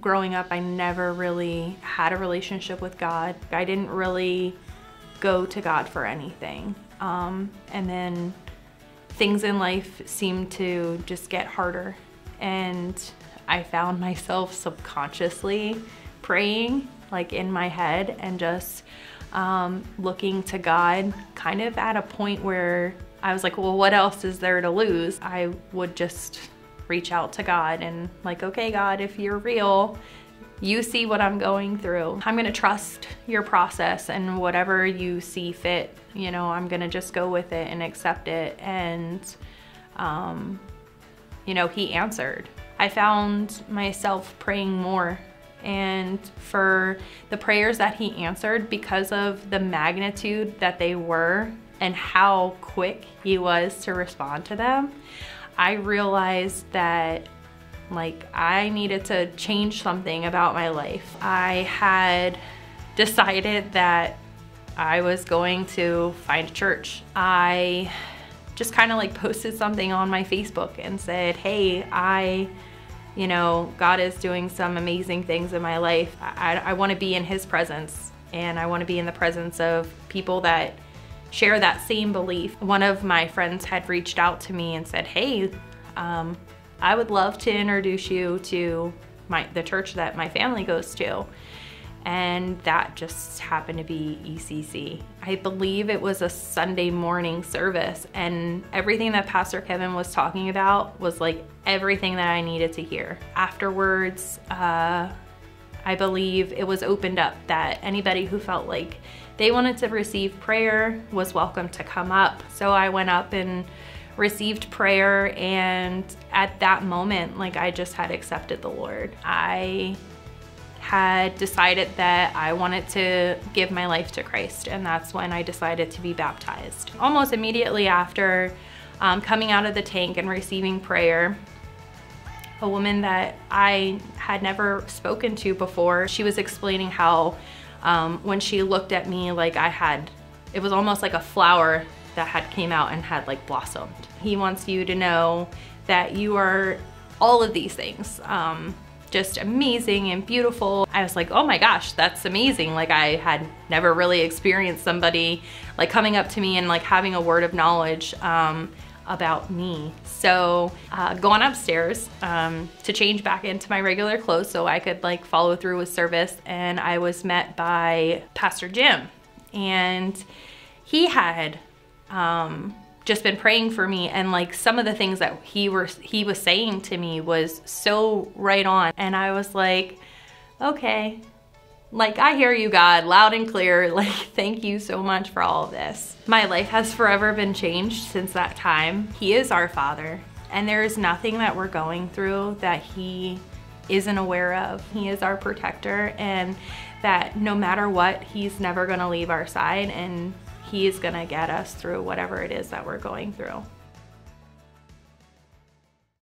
Growing up, I never really had a relationship with God. I didn't really go to God for anything. And then things in life seemed to just get harder. And I found myself subconsciously praying, like in my head, and just looking to God, kind of at a point where I was like, well, what else is there to lose? I would just reach out to God and like, okay, God, if you're real, you see what I'm going through. I'm gonna trust your process, and whatever you see fit, you know, I'm gonna just go with it and accept it. And, you know, he answered. I found myself praying more, and for the prayers that he answered, because of the magnitude that they were and how quick he was to respond to them, I realized that like I needed to change something about my life. I had decided that I was going to find a church. I just kind of like posted something on my Facebook and said, hey, you know, God is doing some amazing things in my life. I want to be in his presence, and I want to be in the presence of people that share that same belief. One of my friends had reached out to me and said, hey, I would love to introduce you to the church that my family goes to. And that just happened to be ECC. I believe it was a Sunday morning service, and everything that Pastor Kevin was talking about was like everything that I needed to hear. Afterwards, I believe it was opened up that anybody who felt like they wanted to receive prayer was welcome to come up. So I went up and received prayer, and at that moment, like I just had accepted the Lord. I had decided that I wanted to give my life to Christ, and that's when I decided to be baptized. Almost immediately after coming out of the tank and receiving prayer, a woman that I had never spoken to before, she was explaining how when she looked at me, like it was almost like a flower that had came out and had like blossomed. He wants you to know that you are all of these things, just amazing and beautiful. I was like, oh my gosh, that's amazing. Like I had never really experienced somebody like coming up to me and like having a word of knowledge about me. So going upstairs to change back into my regular clothes so I could like follow through with service, and I was met by Pastor Jim, and he had just been praying for me, and like some of the things that he was saying to me was so right on. And I was like, okay, like I hear you, God, loud and clear. Like, thank you so much for all of this. My life has forever been changed since that time. He is our Father, and there is nothing that we're going through that he isn't aware of. He is our protector, and that no matter what, he's never gonna leave our side, and he is gonna get us through whatever it is that we're going through.